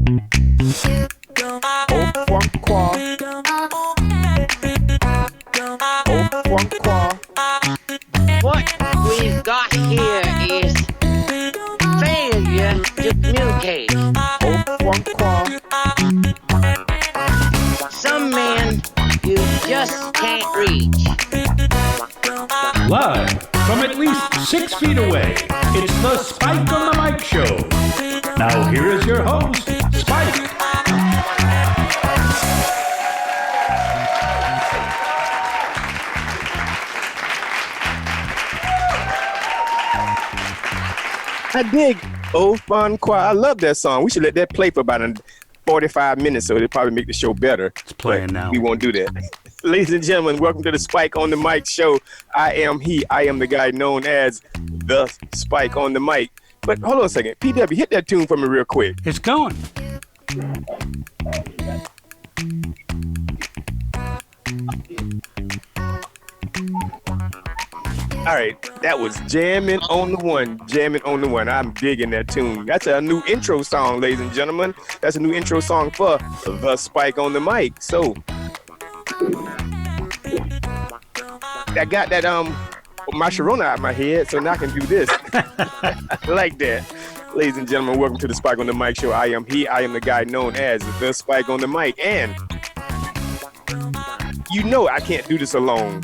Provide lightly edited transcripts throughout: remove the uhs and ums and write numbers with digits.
What we've got here is failure to communicate. Some men you just can't reach. Live from at least 6 feet away, it's the Spike on the Mic Show. Now here is your host, Spike. I dig Au Fun Choir. I love that song. We should let that play for about 45 minutes so it'll probably make the show better. It's playing now. We won't do that. Ladies and gentlemen, welcome to the Spike on the Mic Show. I am the guy known as the Spike on the Mic. But hold on a second. PW, hit that tune for me real quick. It's going. All right, that was Jamming on the One. I'm digging that tune. That's a new intro song, ladies and gentlemen. That's a new intro song for the Spike on the Mic. So, I got that my Sharona out of my head, so now I can do this. Like that. Ladies and gentlemen, welcome to the Spike on the Mic Show. I am the guy known as the Spike on the Mic. And you know I can't do this alone.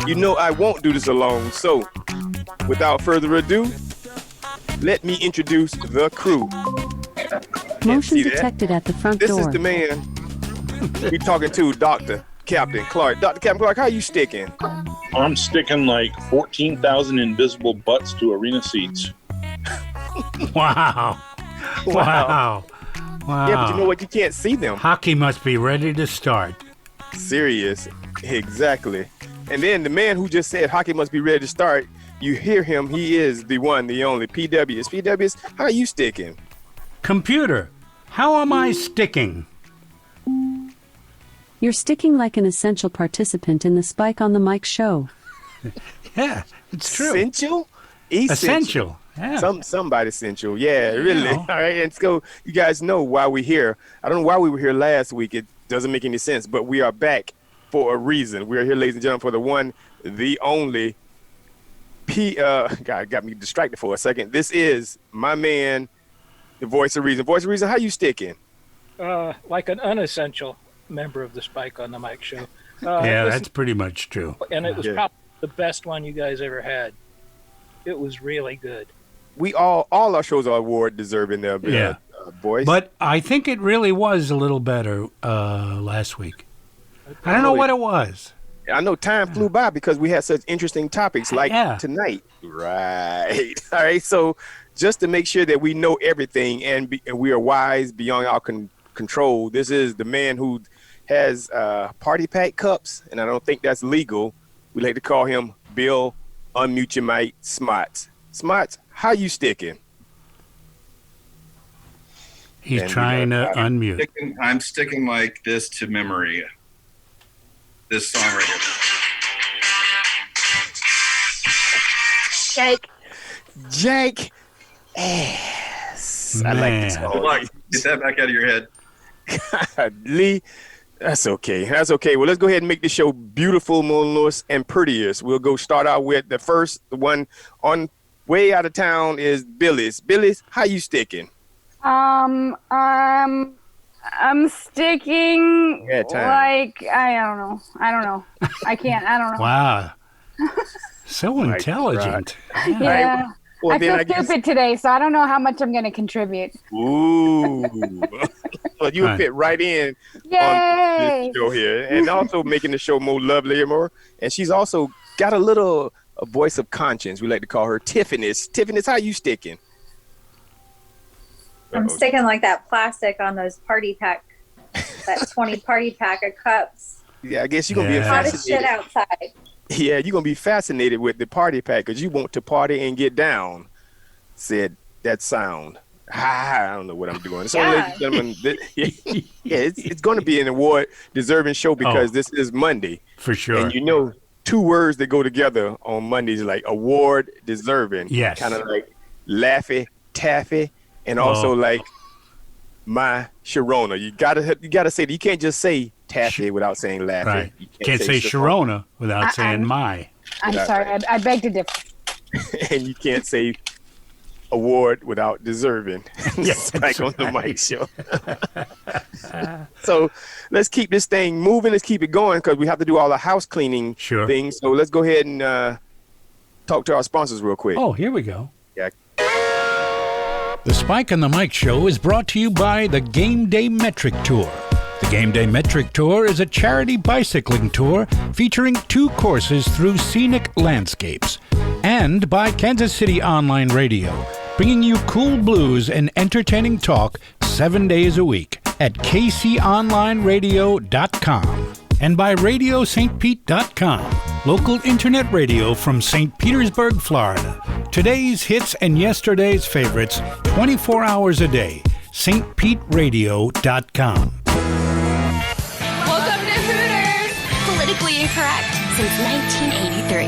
You know I won't do this alone. So, without further ado, let me introduce the crew. Motion detected at the front door. This is the man we talking to, Dr. Captain Clark. Dr. Captain Clark, how you sticking? I'm sticking like 14,000 invisible butts to arena seats. Wow. Wow. Yeah, but you know what? You can't see them. Hockey must be ready to start. Serious. Exactly. And then the man who just said hockey must be ready to start, you hear him. He is the one, the only. PWs. PWs, how are you sticking? Computer, how am I sticking? You're sticking like an essential participant in the Spike on the Mic Show. Yeah, it's true. Essential? Essential. Yeah. Somebody essential. Yeah, really. You know. All right, and so you guys know why we're here. I don't know why we were here last week. It doesn't make any sense, but we are back for a reason. We are here, ladies and gentlemen, for the one, the only God, got me distracted for a second. This is my man, the Voice of Reason. Voice of Reason, how you sticking? Like an unessential member of the Spike on the Mic Show. Yeah, that's pretty much true. And it was probably the best one you guys ever had. It was really good. We all our shows are award deserving there, Voice. But I think it really was a little better last week. I don't know what it was. I know time flew by because we had such interesting topics like tonight. Right. All right. So just to make sure that we know everything and we are wise beyond our control, this is the man who has party pack cups, and I don't think that's legal. We like to call him Bill Unmute Your Mic Smots. Smots, how you sticking? He's trying to unmute. I'm sticking like this to memory. This song right here. Jake ass. Man. I like this song. Good luck. Get that back out of your head. Lee, that's okay. That's okay. Well, let's go ahead and make the show beautiful, most, and prettiest. We'll go start out with the one on way out of town is Billy's. Billy's, how you sticking? I'm sticking Yeah, time. like I don't know. I don't know. Wow. So intelligent. Yeah. Right. Well, I then feel stupid today, so I don't know how much I'm going to contribute. Ooh. Well, you fit right in on this show here. And also making the show more lovely and more. And she's also got a voice of conscience. We like to call her Tiffany's. Tiffany's, how you sticking? I'm sticking like that plastic on those party pack, that 20 party pack of cups. Yeah, I guess you're going to be A lot of fascinated. shit outside. Yeah, you're going to be fascinated with the party pack because you want to party and get down, said that sound. I don't know what I'm doing. So, ladies and gentlemen, it's going to be an award-deserving show because this is Monday. For sure. And you know, two words that go together on Mondays like award-deserving. Yes. Kind of like Laffy Taffy and also like my Sharona. You gotta say, you can't just say taffy without saying laffy. Right. You Can't say Sharona without saying my. I'm sorry. I beg to differ. And you can't say award without deserving. Spike on the mic show. So let's keep this thing moving. Let's keep it going because we have to do all the house cleaning things. So let's go ahead and talk to our sponsors real quick. Oh, here we go. Yeah. The Spike on the Mic show is brought to you by the Game Day Metric Tour. The Game Day Metric Tour is a charity bicycling tour featuring 2 courses through scenic landscapes. And by Kansas City Online Radio, bringing you cool blues and entertaining talk 7 days a week at kconlineradio.com. And by RadioSt. local internet radio from St. Petersburg, Florida. Today's hits and yesterday's favorites 24 hours a day. stpeteradio.com. Welcome to Hooters! Politically incorrect since 1983.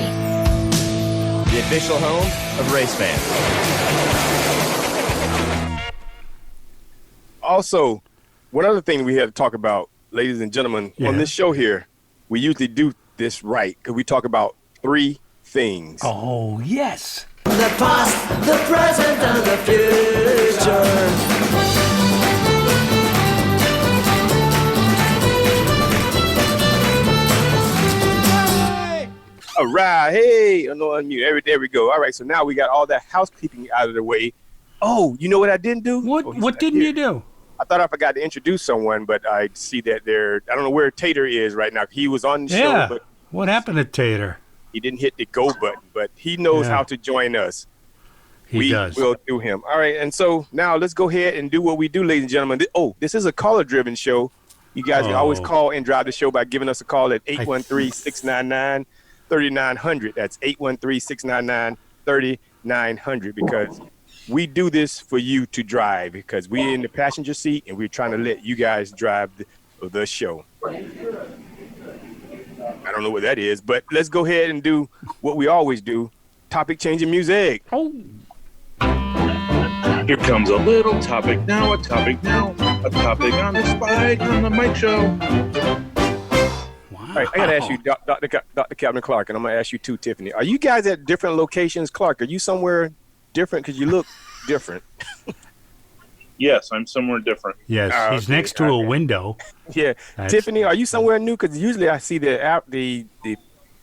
The official home of race fans. Also, one other thing we had to talk about, ladies and gentlemen, on this show here, we usually do this right because we talk about 3 things. Oh, yes. The past, the present, and the future. All right. Hey, no, unmute. There we go. All right. So now we got all that housekeeping out of the way. Oh, you know what I didn't do? What didn't you do? I thought I forgot to introduce someone, but I see that I don't know where Tater is right now. He was on the show, but what happened to Tater? He didn't hit the go button, but he knows how to join us. He does. We will do him. All right. And so now let's go ahead and do what we do, ladies and gentlemen. This is a caller-driven show. You guys can always call and drive the show by giving us a call at 813-699-3900. That's 813-699-3900 because we do this for you to drive because we're in the passenger seat and we're trying to let you guys drive the show. I don't know what that is, but let's go ahead and do what we always do. Topic changing music. Oh. Here comes a little topic now, a topic now, a topic on the Spike on the Mic show. Wow. All right, I got to ask you, Dr. Captain Clark, and I'm going to ask you too, Tiffany. Are you guys at different locations? Clark, are you somewhere different? Because you look different. Yes, I'm somewhere different. Yes, he's next to a window. Yeah. Tiffany, are you somewhere new? Because usually I see the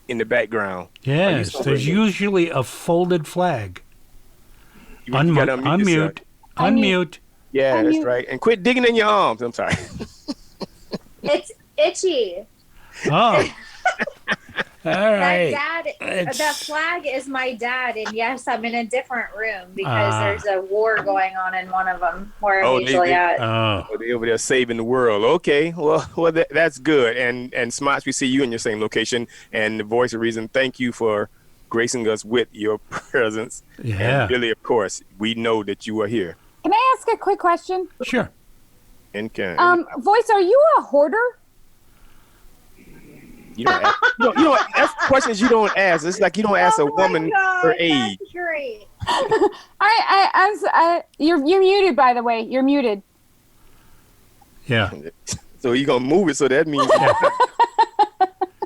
in the background. Yes, there's usually a folded flag. Unmute. Yeah, that's right. And quit digging in your arms. I'm sorry. It's itchy. Oh. All right. That flag is my dad, and yes, I'm in a different room because there's a war going on in one of them where I'm usually at. They're over there saving the world. Okay, well, that's good. And Smots, we see you in your same location. And the voice of reason, thank you for gracing us with your presence. Yeah. And Billy, of course, we know that you are here. Can I ask a quick question? Sure. And can Voice, are you a hoarder? you don't ask, you know that's questions you don't ask. It's like you don't ask a woman her age. Great. You're muted, by the way. You're muted. Yeah. So you're gonna move it. So that means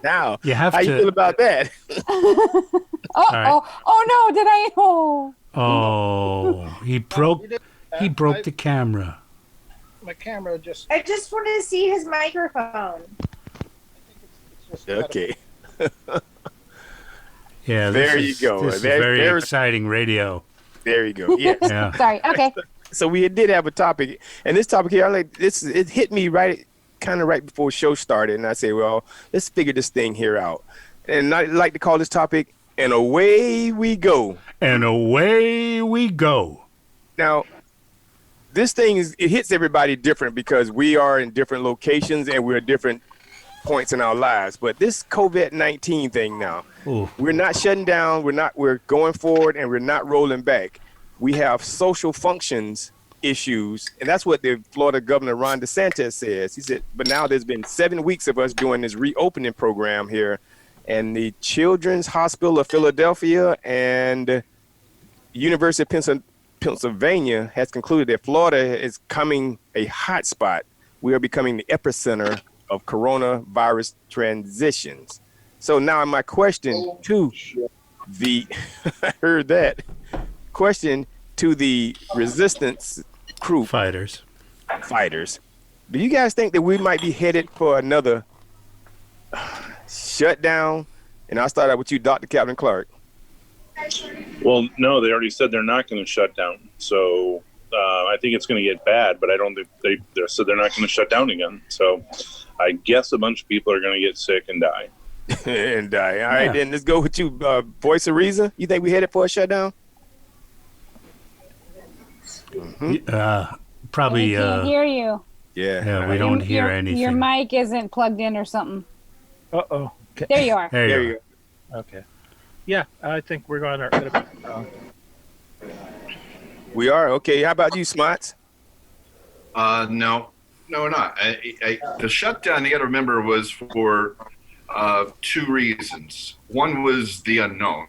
now. You have how to. you feel about that? Right. Oh no! Did I? Oh, he broke the camera. My camera just. I just wanted to see his microphone. Okay. Yeah. There you go. This is very exciting radio. There you go. Yes. Yeah. Sorry. Okay. So we did have a topic, and this topic here, it hit me right before the show started, and I say, well, let's figure this thing here out. And I like to call this topic, and away we go. And away we go. Now, this thing it hits everybody different because we are in different locations and we're at different points in our lives. But this COVID-19 thing now, we're not shutting down. We're going forward and we're not rolling back. We have social functions issues, and that's what the Florida Governor Ron DeSantis says. He said, but now there's been 7 weeks of us doing this reopening program here, and the Children's Hospital of Philadelphia and University of Pennsylvania has concluded that Florida is becoming a hot spot. We are becoming the epicenter of coronavirus transitions. So now my question to the, I heard that, question to the resistance crew. Fighters. Do you guys think that we might be headed for another shutdown? And I'll start out with you, Dr. Captain Clark. Well, no, they already said they're not going to shut down. So I think it's going to get bad, but I don't think they said they're not going to shut down again. So I guess a bunch of people are going to get sick and die. And die. All right, then let's go with you, Voice of Reason. You think we headed for a shutdown? Probably. We can't hear you. Yeah, we don't hear anything. Your mic isn't plugged in or something. Uh-oh. Okay. There you are. There you go. Okay. Yeah, I think we're going to... We are? Okay, how about you, Smots? No, we're not. The shutdown, you got to remember, was for two reasons. One was the unknown,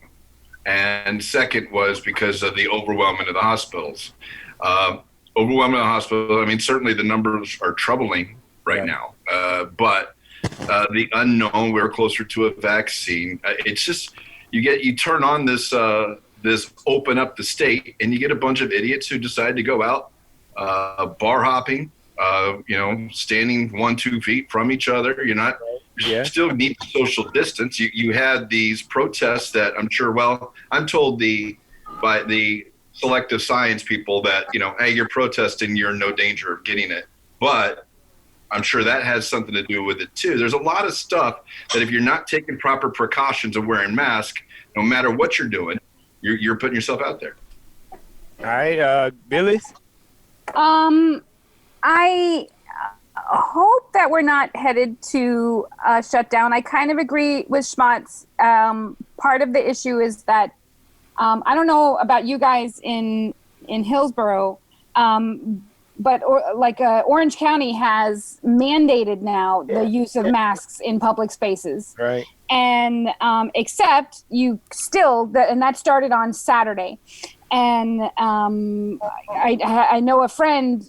and second was because of the overwhelming of the hospitals. Overwhelming of the hospital, I mean, certainly the numbers are troubling right now, but the unknown, we're closer to a vaccine. It's just, you turn on this open up the state, and you get a bunch of idiots who decide to go out bar hopping, standing 1-2 feet from each other. You still need social distance. You had these protests that I'm told by the selective science people that, hey, you're protesting, you're in no danger of getting it. But I'm sure that has something to do with it too. There's a lot of stuff that if you're not taking proper precautions of wearing masks, no matter what you're doing, you're putting yourself out there. All right, Billy? I hope that we're not headed to a shutdown. I kind of agree with Schmatz. Part of the issue is that I don't know about you guys in Hillsborough, but Orange County has mandated now the use of masks in public spaces. Right. And except you still, and that started on Saturday. And I know a friend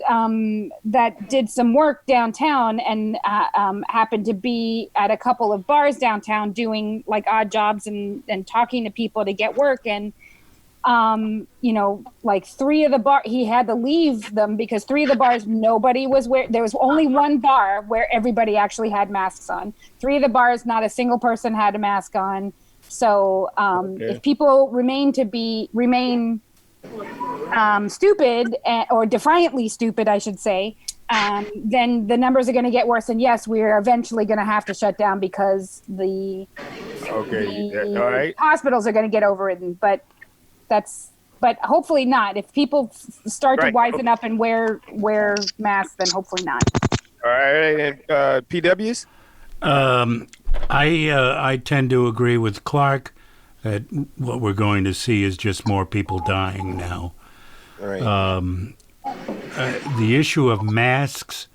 that did some work downtown and happened to be at a couple of bars downtown doing like odd jobs and talking to people to get work. And, like 3 of the bars, he had to leave them because 3 of the bars, nobody was there was only one bar where everybody actually had masks on. 3 of the bars, not a single person had a mask on. So if people remain stupid or defiantly stupid, I should say, then the numbers are going to get worse. And yes, we're eventually going to have to shut down because the all right. hospitals are going to get overridden. But hopefully not. If people start to wisen up and wear masks, then hopefully not. All right, and PWs? I tend to agree with Clark that what we're going to see is just more people dying now. Right. The issue of masks,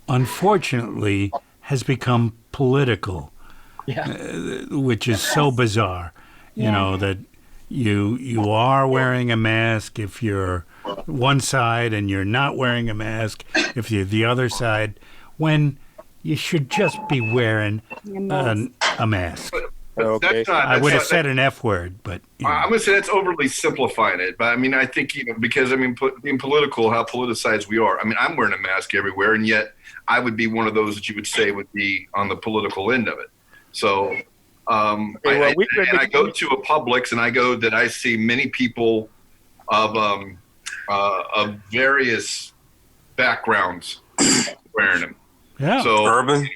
unfortunately, has become political, which is so bizarre. You know, that you are wearing a mask if you're one side and you're not wearing a mask if you're the other side, when you should just be wearing a mask. Okay. I would have said an F word, but I'm going to say that's overly simplifying it. But I mean, I think because being political, how politicized we are. I mean, I'm wearing a mask everywhere, and yet I would be one of those that you would say would be on the political end of it. So I go to a Publix, and I see many people of various backgrounds wearing them. Yeah. So urban.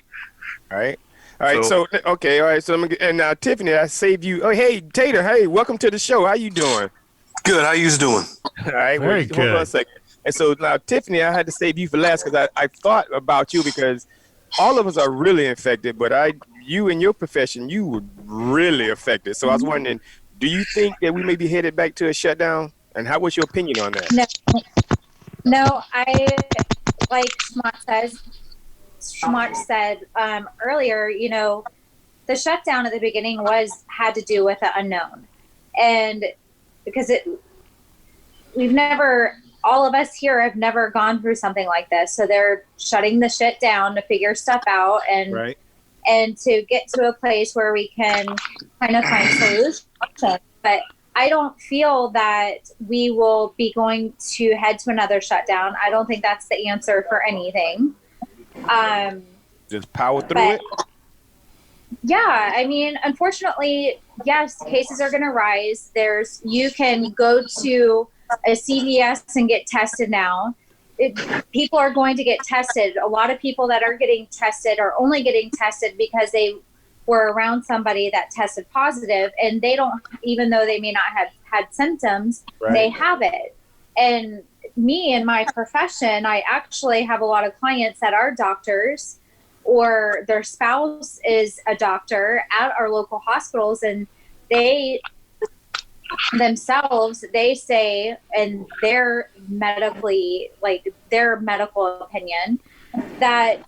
All right. All right. So okay. All right. So and now Tiffany, I saved you. Oh, hey Tater. Hey, welcome to the show. How you doing? Good. How you doing? All right. Very Hold on a second. And so now Tiffany, I had to save you for last because I thought about you because all of us are really infected, but you in your profession, you were really affected. So I was wondering, do you think that we may be headed back to a shutdown? And how was your opinion on that? No, I like Schmart said earlier, the shutdown at the beginning had to do with the unknown. And because we've never, all of us here have never gone through something like this. So they're shutting the shit down to figure stuff out and to get to a place where we can kind of find solutions. But I don't feel that we will be going to head to another shutdown. I don't think that's the answer for anything. Just power through it. Yeah, I mean, unfortunately, yes, cases are going to rise. You can go to a CVS and get tested now. People are going to get tested. A lot of people that are getting tested are only getting tested because they were around somebody that tested positive, and they don't, even though they may not have had symptoms, they have it. And me in my profession, I actually have a lot of clients that are doctors, or their spouse is a doctor at our local hospitals, and they themselves, they say in their medical opinion that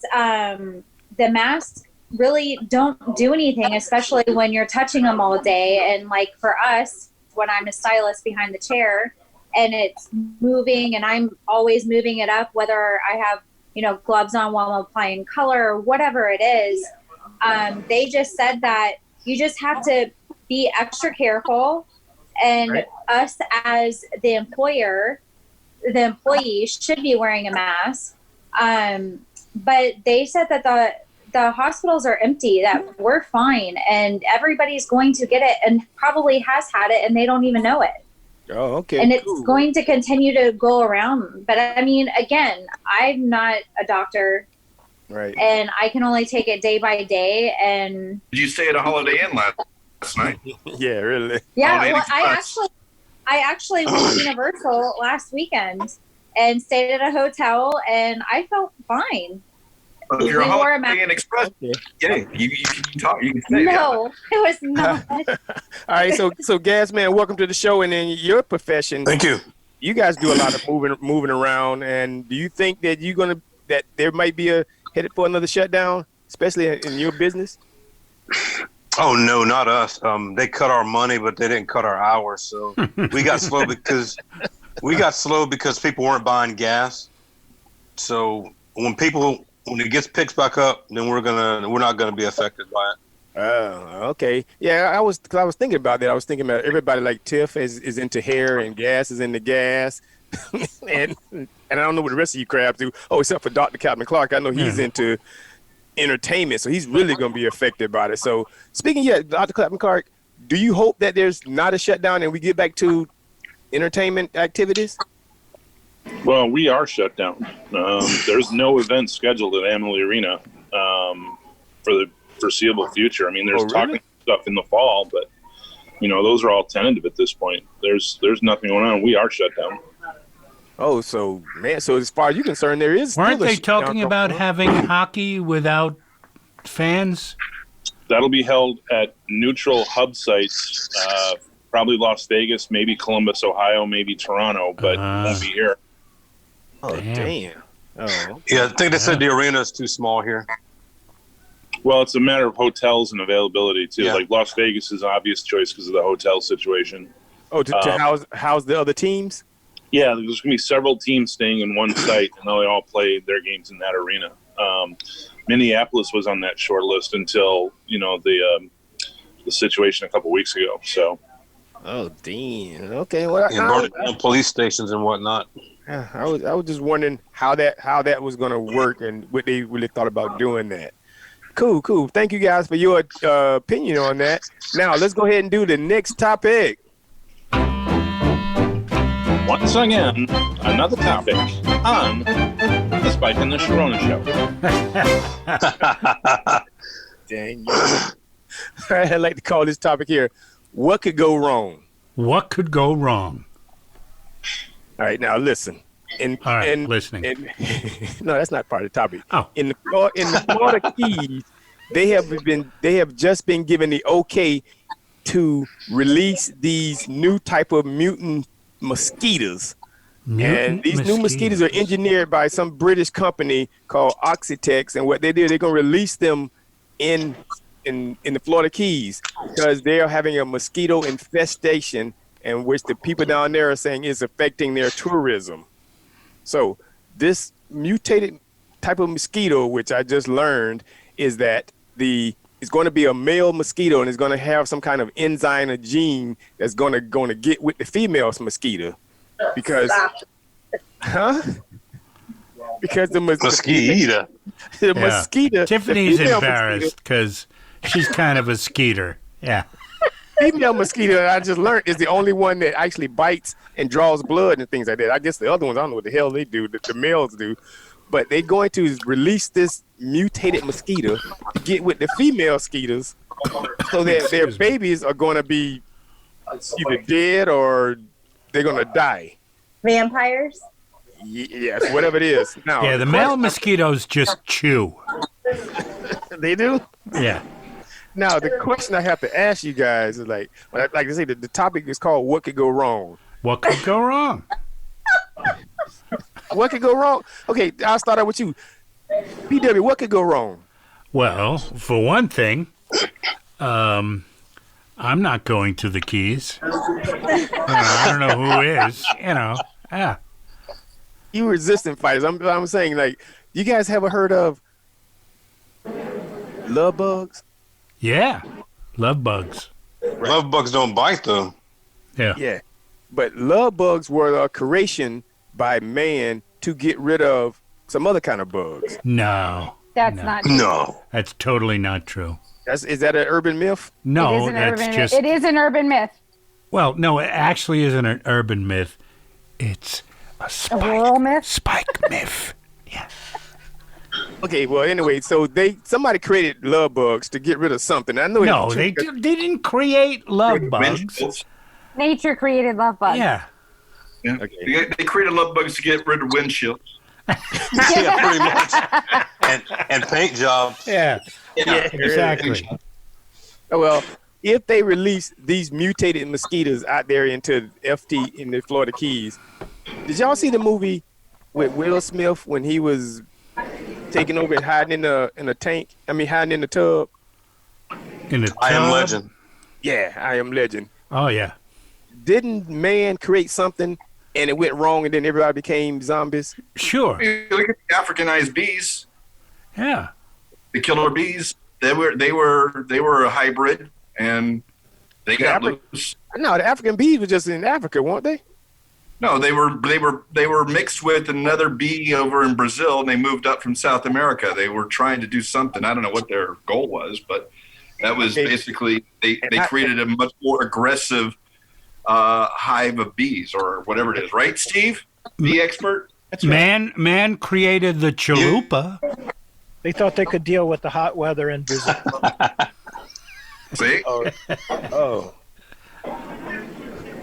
the masks really don't do anything, especially when you're touching them all day. And like for us, when I'm a stylist behind the chair and it's moving and I'm always moving it up, whether I have gloves on while I'm applying color or whatever it is, they just said that you just have to be extra careful. And us as the employer, the employee should be wearing a mask. But they said that the hospitals are empty, that we're fine, and everybody's going to get it and probably has had it and they don't even know it. Oh, okay. And it's going to continue to go around. But I mean, again, I'm not a doctor. Right. And I can only take it day by day. And did you stay at a Holiday Inn last night? Yeah, really. Yeah, well, I actually went to Universal last weekend and stayed at a hotel, and I felt fine. If you're a Holiday Inn Express, you can talk. You can stay. No, it was not. All right, so Gas Man, welcome to the show. And in your profession, thank you. You guys do a lot of moving around, and do you think that that there might be headed for another shutdown, especially in your business? Oh no, not us. They cut our money, but they didn't cut our hours. So we got slow because people weren't buying gas. So when it gets picked back up, then we're not gonna be affected by it. Oh, okay. Yeah, I was thinking about that. I was thinking about everybody like Tiff is into hair and gas is into gas, and I don't know what the rest of you crabs do. Oh, except for Dr. Captain Clark, I know he's into entertainment, so he's really going to be affected by it. So speaking, Dr. Clapton Clark, do you hope that there's not a shutdown and we get back to entertainment activities? Well, we are shut down. There's no event scheduled at Amalie Arena for the foreseeable future. I mean, there's talking stuff in the fall, but those are all tentative at this point. There's nothing going on. We are shut down. Oh, so as far as you're concerned, there is. Weren't they talking about having hockey without fans? That'll be held at neutral hub sites, probably Las Vegas, maybe Columbus, Ohio, maybe Toronto, but won't be here. Oh, damn. Oh. Yeah, I think they said the arena is too small here. Well, it's a matter of hotels and availability, too. Yeah. Like Las Vegas is an obvious choice because of the hotel situation. Oh, to house the other teams? Yeah, there's going to be several teams staying in one site, and they all play their games in that arena. Minneapolis was on that short list until the situation a couple weeks ago. So. Oh, damn. Okay. Well, police stations and whatnot. I was just wondering how that was going to work and what they really thought about doing that. Cool. Thank you guys for your opinion on that. Now let's go ahead and do the next topic. Once again, another topic on the Spike and the Sharona Show. Dang you. All right, I'd like to call this topic here, what could go wrong? What could go wrong? All right, now listen. Listening. No, that's not part of the topic. Oh. In the Florida Keys, they have just been given the okay to release these new type of mutant mosquitoes. And these new mosquitoes are engineered by some British company called Oxitex, and what they do, they're going to release them in the Florida Keys because they are having a mosquito infestation, and which the people down there are saying is affecting their tourism. So this mutated type of mosquito, which I just learned, is that it's going to be a male mosquito, and it's going to have some kind of enzyme or gene that's going to get with the female mosquito, because, because the mosquito. The mosquito. Tiffany's embarrassed because she's kind of a skeeter. Yeah. Female mosquito, I just learned, is the only one that actually bites and draws blood and things like that. I guess the other ones, I don't know what the hell they do, the males do. But they're going to release this mutated mosquito to get with the female mosquitoes, so that their babies are going to be either dead or they're going to die. Vampires? Yes, whatever it is. Now, yeah, the male mosquitoes just chew. They do? Yeah. Now, the question I have to ask you guys is like I say, the topic is called "What Could Go Wrong?" What could go wrong? What could go wrong? Okay, I'll start out with you. PW, what could go wrong? Well, for one thing, I'm not going to the Keys. I don't know who is, Yeah. You resistant fighters. I'm saying, like, you guys ever heard of love bugs? Yeah, love bugs. Right. Love bugs don't bite, though. Yeah. Yeah. But love bugs were a creation by man to get rid of some other kind of bugs. No. That's not true. No. That's totally not true. Is that an urban myth? No, It is an urban myth. Well, no, it actually isn't an urban myth. It's a rural myth? Spike myth. Yeah. Okay, well, anyway, so somebody created love bugs to get rid of something. I know. No, they didn't create love bugs. Nature created love bugs. Yeah. Yeah. Okay. They created love bugs to get rid of windshields. Yeah, pretty much. And paint jobs. Yeah. Yeah, exactly. Oh, well, if they release these mutated mosquitoes out there into FT in the Florida Keys, did y'all see the movie with Will Smith when he was taking over and hiding in a tank? I mean, hiding in the tub. In the tub? I Am Legend. Yeah, I Am Legend. Oh yeah. Didn't man create something and it went wrong and then everybody became zombies? Sure. Look at the Africanized bees. Yeah. The killer bees. They were a hybrid, and they got loose. No, the African bees were just in Africa, weren't they? No, they were mixed with another bee over in Brazil, and they moved up from South America. They were trying to do something. I don't know what their goal was, but that was basically they created a much more aggressive hive of bees, or whatever it is. Right, Steve, the expert? That's right. Man created the chalupa. They thought they could deal with the hot weather in Brazil. See? Oh.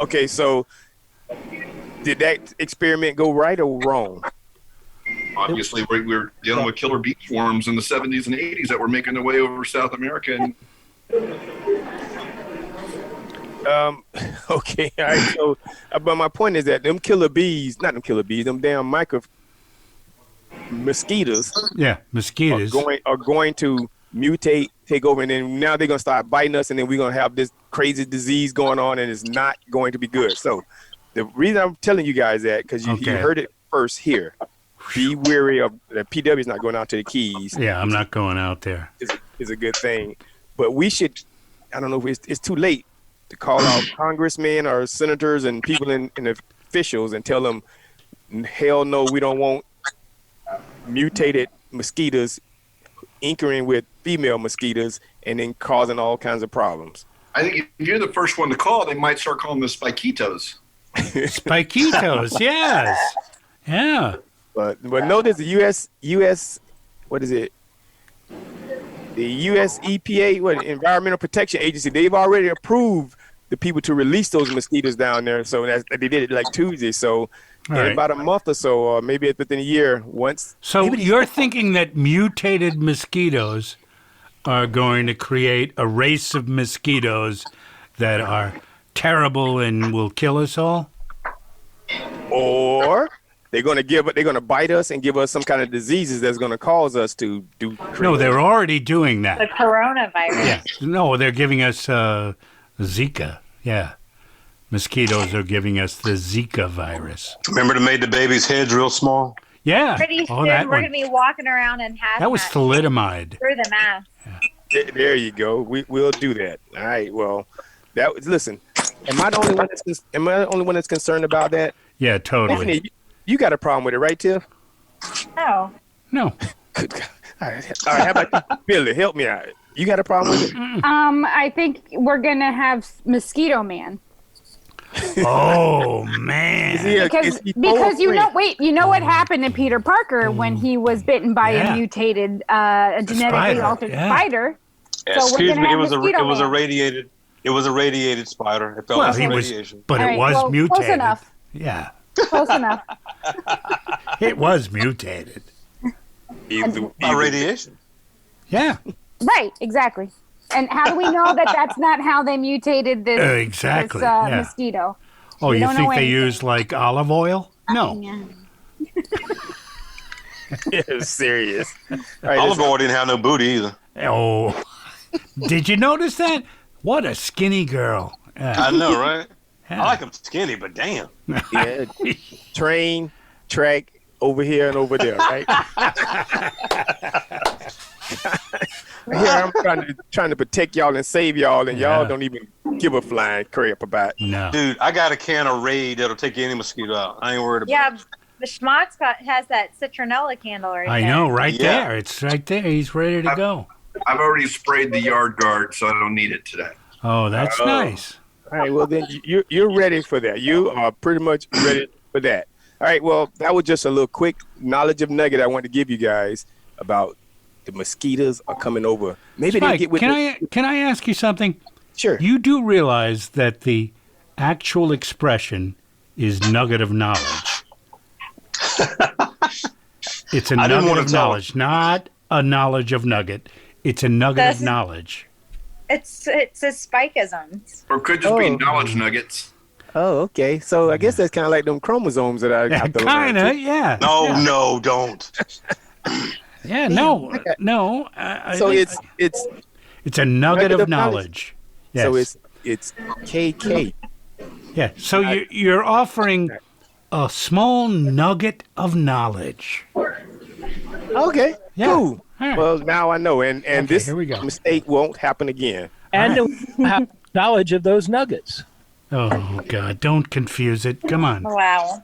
Okay, so did that experiment go right or wrong? Obviously, we were dealing with killer bee swarms in the 70s and 80s that were making their way over South America. And okay, all right. So, but my point is that them damn mosquitoes. Yeah, mosquitoes are going to mutate, take over, and then now they're gonna start biting us, and then we're gonna have this crazy disease going on, and it's not going to be good. So, the reason I'm telling you guys that because you heard it first here. Be wary of the PW is not going out to the Keys. Yeah, I'm not going out there. Is a good thing, but we should. I don't know if it's too late to call out congressmen or senators and people in officials and tell them, hell no, we don't want mutated mosquitoes anchoring with female mosquitoes and then causing all kinds of problems. I think if you're the first one to call, they might start calling them spikitos. Spikitos, yes. Yeah. But notice the U.S. what is it? The U.S. EPA, Environmental Protection Agency, they've already approved the people to release those mosquitoes down there. So they did it like Tuesday. So in about a month or so, or maybe within a year, once. So you're thinking that mutated mosquitoes are going to create a race of mosquitoes that are terrible and will kill us all? Or they're going to bite us and give us some kind of diseases that's going to cause us to do. No, they're already doing that. The coronavirus. Yeah. No, they're giving us Zika. Yeah. mosquitoes are giving us the Zika virus. Remember to make the babies' heads real small? Yeah. Pretty soon that we're one. going to be walking around in hazmat. That was thalidomide. Through the mask. There you go. We'll do that. All right. Well, listen. Am I the only one that's concerned about that? Yeah, totally. Tiffany, you got a problem with it, right, Tiff? No. No. Good God. All right. How about you, Billy? Help me out. You got a problem with it? I think we're gonna have Mosquito Man. Oh man! Because you know what happened to Peter Parker when he was bitten by a mutated, a genetically altered spider. Excuse me, it was a radiated spider. It fell out of radiation. But it was mutated. Close enough. Yeah. Close enough. It was mutated. By radiation. Yeah. Right. Exactly. And how do we know that that's not how they mutated this, exactly, this mosquito? Oh, you think they use like olive oil? No. Yeah, serious. Right, olive oil didn't have no booty either. Oh. Did you notice that? What a skinny girl. I know, right? Yeah. I like them skinny, but damn. Yeah. Train, track, over here and over there, right? Here I'm trying to protect y'all and save y'all, and y'all don't even give a flying crap about it. No. Dude, I got a can of Raid that'll take any mosquito out. I ain't worried about it. Yeah, the Schmott's has that citronella candle right there. I know, right there. It's right there. He's ready to go. I've already sprayed the yard guard, so I don't need it today. Oh, that's nice. All right, well, then you're ready for that. You are pretty much ready for that. All right, well, that was just a little quick knowledge of nugget I wanted to give you guys about the mosquitoes are coming over. Maybe Spike, they get with can I ask you something? Sure. You do realize that the actual expression is nugget of knowledge. It's a nugget of knowledge, not a knowledge of nugget. It's a nugget of knowledge. It's a spikeism. Or could just be knowledge nuggets. Oh, okay. So I guess that's kind of like them chromosomes that I got. Kind of, yeah. No, don't. Yeah, no. So it's a nugget of knowledge. Yes. So it's KK. Yeah. So you're offering a small nugget of knowledge. Okay. Yeah. Cool. Right. Well, now I know, and this mistake won't happen again. And have knowledge of those nuggets. Oh God! Don't confuse it. Come on. Wow.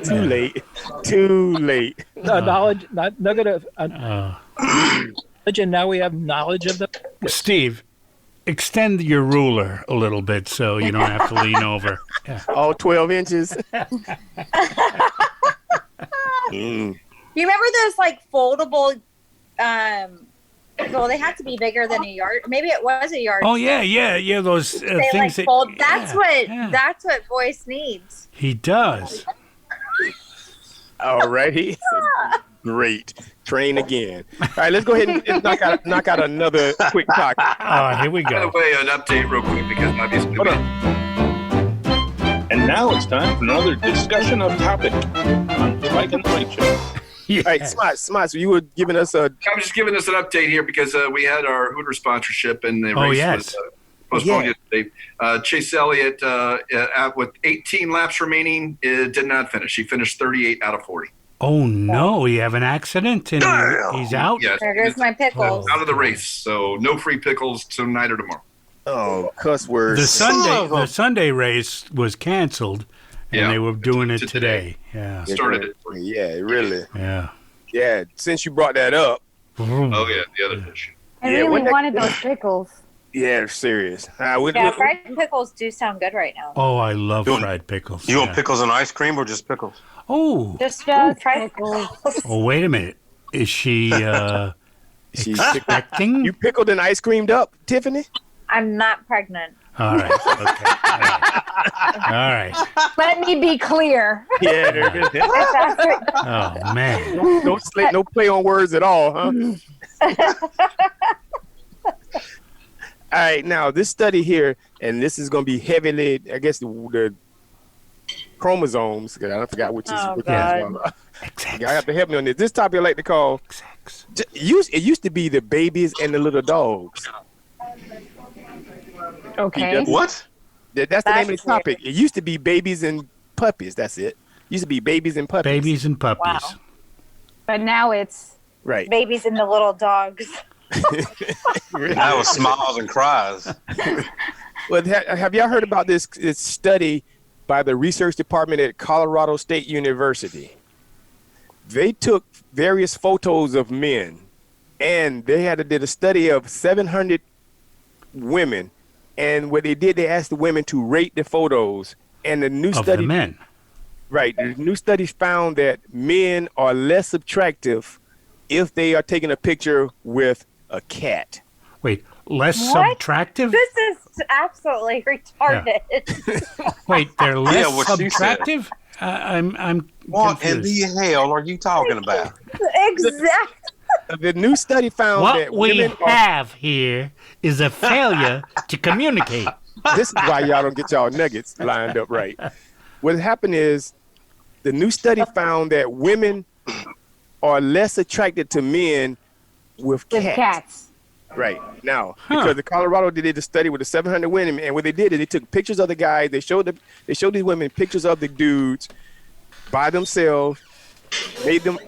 Too late. Too late. Knowledge, not nugget of. And now we have knowledge of the. Steve, extend your ruler a little bit so you don't have to lean over. Yeah. All 12 inches. You remember those like foldable? Well, they had to be bigger than a yard. Maybe it was a yard. Oh yeah. Those they things like fold. That's what voice needs. He does. All righty. Great. Train again. All right, let's go ahead and knock out another quick talk. Here we By go. the way, an update real quick because obviously. Hold on. And now it's time for another discussion of topic on Spike and the Mike Show. Yes. All right, Smart. So you were giving us I'm just giving us an update here because we had our Hooter sponsorship and the race was postponed yesterday. Chase Elliott, with 18 laps remaining, did not finish. He finished 38 out of 40. Oh no! You have an accident and he's out. Yes, there goes my pickles. Out of the race, so no free pickles tonight or tomorrow. Oh, cuss words. The Sunday race was canceled, and they were doing it today. Yeah, started it. Yeah, really. Yeah. Yeah. Since you brought that up. Oh yeah, the other issue. I really wanted those pickles. Yeah, serious. Fried pickles do sound good right now. Oh, I love fried pickles. You want pickles and ice cream or just pickles? Oh. Just fried pickles. Oh, wait a minute. Is she She's expecting? You pickled and ice creamed up, Tiffany? I'm not pregnant. All right. Okay. All right. Let me be clear. Yeah, there it is. Oh man. No play on words at all, huh? All right, now this study here, and this is going to be heavily, I guess, the chromosomes, because I forgot which is. Oh, God. You have to help me on this. This topic I like to call, it used to be the babies and the little dogs. Okay. What? That's the name of the topic. It used to be babies and puppies. That's it. Used to be babies and puppies. Babies and puppies. Wow. But now it's right. Babies and the little dogs. Now it smiles and cries. Well, have y'all heard about this study by the research department at Colorado State University? They took various photos of men, and they did a study of 700 women. And what they did, they asked the women to rate the photos. And the new Of study, the men. Right. The new studies found that men are less attractive if they are taking a picture with a cat. Wait, less What? subtractive? This is absolutely retarded. Wait, they're less what she said. subtractive? I'm What confused. in the hell are you talking about? Exactly. The new study found that What we women have here is a failure to communicate. This is why y'all don't get y'all nuggets lined up right. What happened is the new study found that women are less attracted to men with cats. Right. Now, because the Colorado did a study with the 700 women, and what they did is they took pictures of the guys, they showed these women pictures of the dudes by themselves,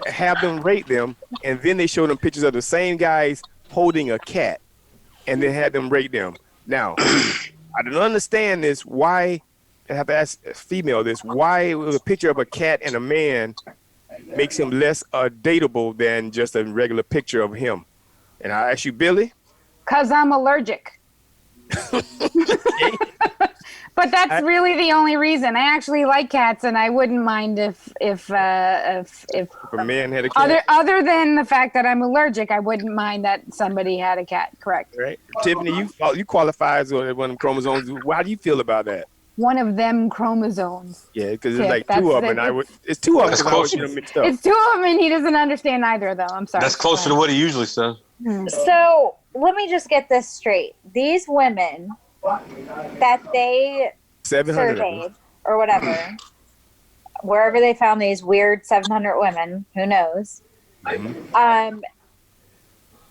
have them rate them, and then they showed them pictures of the same guys holding a cat, and then had them rate them. Now, I don't understand this. Why? I have to ask a female this. Why a picture of a cat and a man makes him less dateable than just a regular picture of him? And I ask you, Billy? Because I'm allergic. But that's really the only reason. I actually like cats, and I wouldn't mind if a man had a cat. Other than the fact that I'm allergic, I wouldn't mind that somebody had a cat. Correct. Right, Tiffany, you qualify as one of them chromosomes. How do you feel about that? One of them chromosomes. Yeah, because it's like two of them, and it's two of them. I always get them mixed up. It's two of them, and he doesn't understand either of them. I'm sorry. That's closer to what he usually says. So let me just get this straight. These women that they 700 surveyed or whatever, wherever they found these weird 700 women, who knows,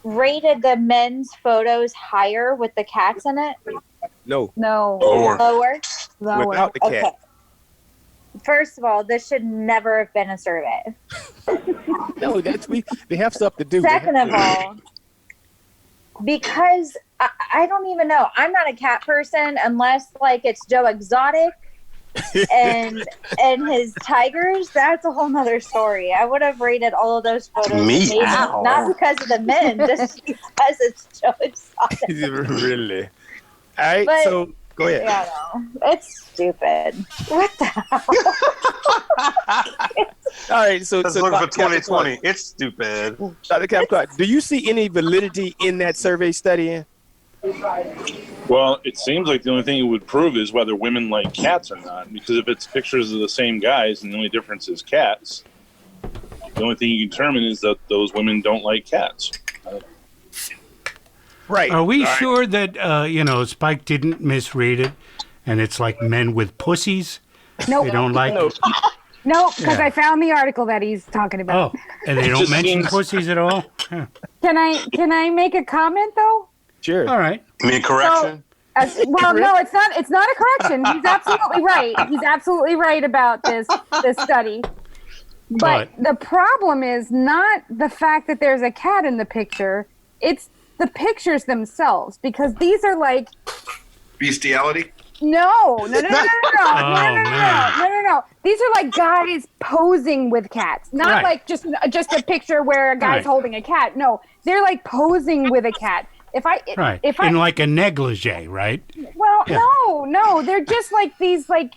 rated the men's photos higher with the cats in it? No. Lower? Without the cat. Okay. First of all, this should never have been a survey. No, they have stuff to do. Second of all, because I don't even know. I'm not a cat person unless like it's Joe Exotic and his tigers. That's a whole nother story. I would have rated all of those photos amazing, not because of the men, just because it's Joe Exotic. Really? All right, But, so go ahead. Yeah, no, it's stupid. What the hell? All right, so Let's look for 2020. It's stupid. Dr. Capricorn, do you see any validity in that survey study? Well, it seems like the only thing it would prove is whether women like cats or not. Because if it's pictures of the same guys and the only difference is cats, the only thing you can determine is that those women don't like cats. Right. Are we sure that, Spike didn't misread it and it's like men with pussies? Nope. They don't like it? No, because Yeah. I found the article that he's talking about. Oh, and they don't mention pussies at all? Huh. Can I make a comment though? Sure. All right. You mean correction? Well, no, it's not. It's not a correction. He's absolutely right. He's absolutely right about this study. But the problem is not the fact that there's a cat in the picture. It's the pictures themselves, because these are like Bestiality? no. These are like guys posing with cats, not Right. like just a picture where a guy's Right. holding a cat. No, they're like posing with a cat. Right. If In like a negligee, right? Well, Yeah. no, they're just like these like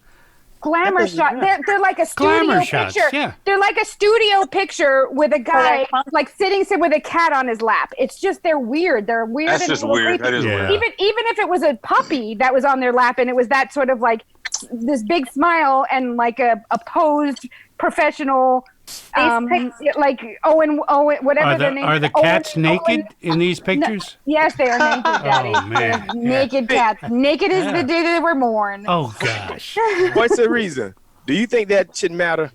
glamour shots. They're like a studio Glamour picture. shots, yeah. They're like a studio picture with a guy like sitting with a cat on his lap. It's just they're weird. They're weird. That's and just a little weird. creepy. That is weird. Even if it was a puppy that was on their lap and it was that sort of like this big smile and like a posed professional. Like Owen, whatever their name. Are the cats naked in these pictures? Yes, they are naked, Daddy. Oh, man. They're naked cats. Naked as the day they were born. Oh, gosh. What's the reason? Do you think that should matter?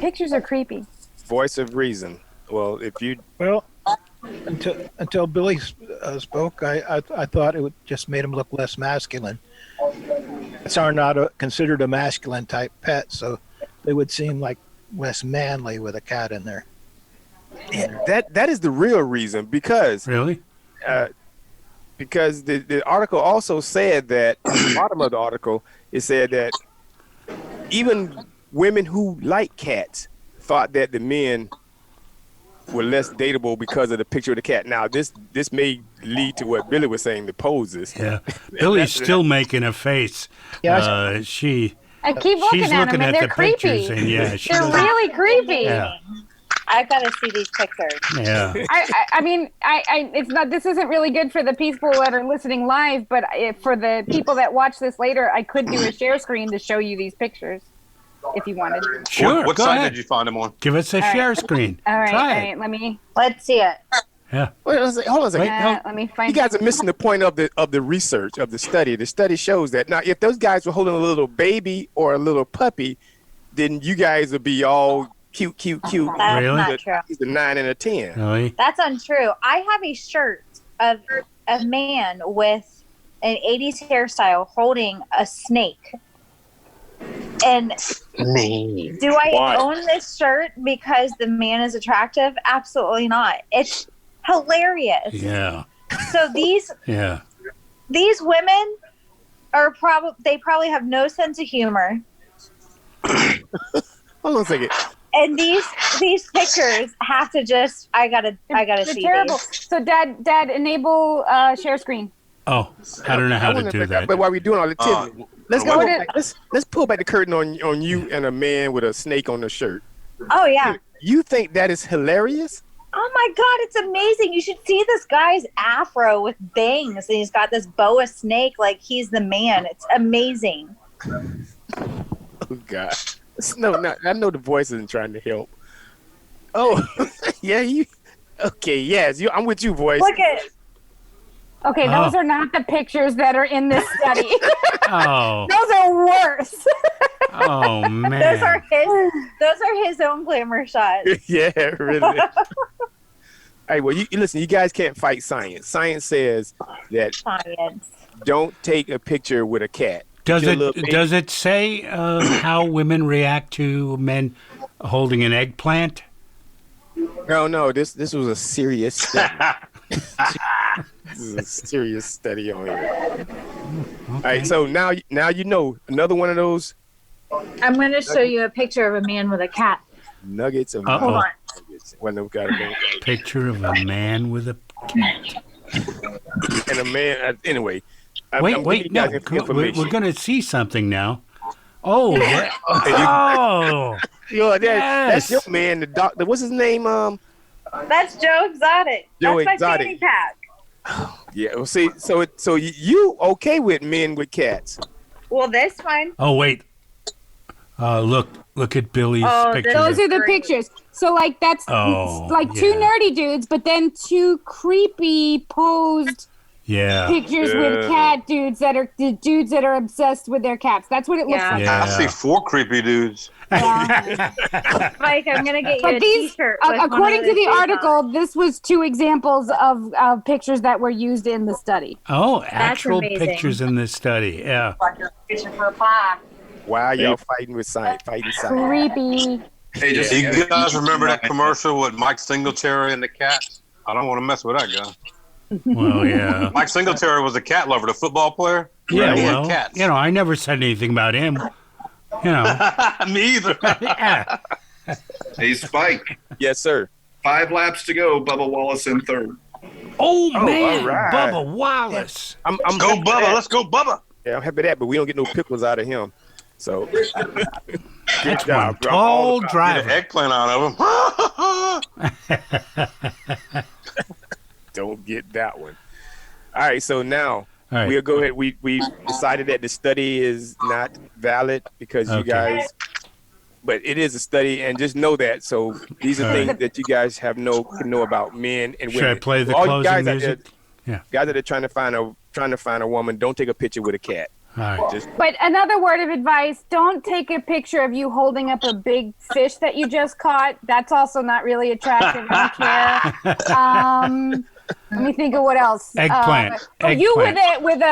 Pictures are creepy. Voice of reason. Well, if you Until Billy spoke, I thought it just made him look less masculine. Cats are not considered a masculine type pet, so they would seem like less manly with a cat in there. Yeah, that is the real reason, because because the article also said that at the bottom of the article it said that even women who like cats thought that the men were less dateable because of the picture of the cat. Now this may lead to what Billy was saying, the poses. Yeah, Billy's still making a face. Yeah, I keep looking at them, and they're creepy. And yeah, they're really creepy. Yeah. I've got to see these pictures. Yeah. I mean, it's not. This isn't really good for the people that are listening live, but for the people that watch this later, I could do a share screen to show you these pictures, if you wanted. Sure. What site did you find them on? Give us a share screen. All right. Try it. Let's see it. Yeah. Wait, hold on a second. Let me find. You guys are missing the point of the research of the study. The study shows that now, if those guys were holding a little baby or a little puppy, then you guys would be all cute. That's really? not true. He's a 9 and a 10. Really? That's untrue. I have a shirt of a man with an 80s hairstyle holding a snake. And do I own this shirt because the man is attractive? Absolutely not. It's hilarious. Yeah. So these women are probably have no sense of humor. Hold on a second. And these pictures have to just I gotta see terrible. these. So Dad, enable share screen. Oh, I don't know how to do that. But while we're doing all the tips, let's pull back the curtain on you and a man with a snake on the shirt. Oh yeah. You think that is hilarious? Oh my God, it's amazing. You should see this guy's afro with bangs, and he's got this boa snake like he's the man. It's amazing. Oh God. No, I know the voice isn't trying to help. Oh, yeah, okay, yes, I'm with you, voice. Look at Okay, those are not the pictures that are in this study. Oh. Those are worse. Oh man. Those are his own glamour shots. Yeah, really. Hey, well, you listen. You guys can't fight science. Science says that don't take a picture with a cat. Does it say how women react to men holding an eggplant? No. This was a serious study. This is a serious study on here. Okay. All right, so now you know another one of those. I'm going to show you a picture of a man with a cat. Nuggets of Hold on. When they've got a picture of a man with a cat. And a man. Anyway. Wait, no. We're going to see something now. Oh, that's your man, the doctor. What's his name? That's Joe Exotic. Joe That's Exotic. my fanny pack. Yeah. Well, see, so you okay with men with cats? Well, this one. Oh wait. Look at Billy's picture. Those are the pictures. So like that's two nerdy dudes, but then two creepy posed pictures with cat dudes that are obsessed with their cats. That's what it looks like. I see 4 creepy dudes. Mike, I'm gonna get you a t-shirt. According to the article, this was 2 examples of pictures that were used in the study. Oh, actual pictures in this study. Yeah. Wow, y'all fighting with science, Creepy. Hey, you guys remember that commercial with Mike Singletary and the cats? I don't want to mess with that guy. Well, yeah. Mike Singletary was a cat lover, the football player. Yeah, he well, had cats. I never said anything about him. Me either. Yeah. Hey, Spike. Yes, sir. 5 laps to go. Bubba Wallace in third. Oh man, all right. Bubba Wallace. I'm go Bubba. Let's go Bubba. Yeah, I'm happy with that, but we don't get no pickles out of him. So that's one tall driver. Get an eggplant out of him. Don't get that one. All right, so now we'll go ahead. We decided that the study is not valid because you guys, but it is a study, and just know that. So these are things that you guys can know about men and women. Should I play the all closing guys music? Guys that are trying to find a woman, don't take a picture with a cat. All right. But another word of advice, don't take a picture of you holding up a big fish that you just caught. That's also not really attractive. I don't care. Let me think of what else. Eggplant. You with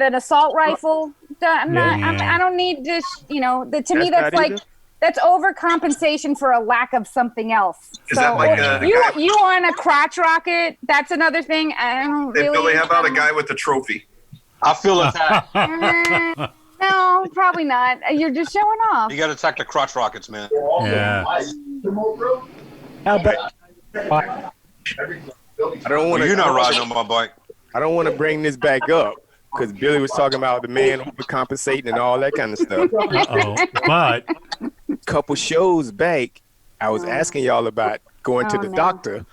an assault rifle. I don't need this. To me, that's like either. that's overcompensation for a lack of something else. Is that like you on a crotch rocket? That's another thing. I don't Hey, really. Billy, how about a guy with a trophy? I feel attacked. No, probably not. You're just showing off. You got to attack the crotch rockets, man. Yeah. How about I don't want You're not riding on my bike. I don't want to bring this back up because Billy was talking about the man overcompensating and all that kind of stuff. But couple shows back, I was asking y'all about going to the doctor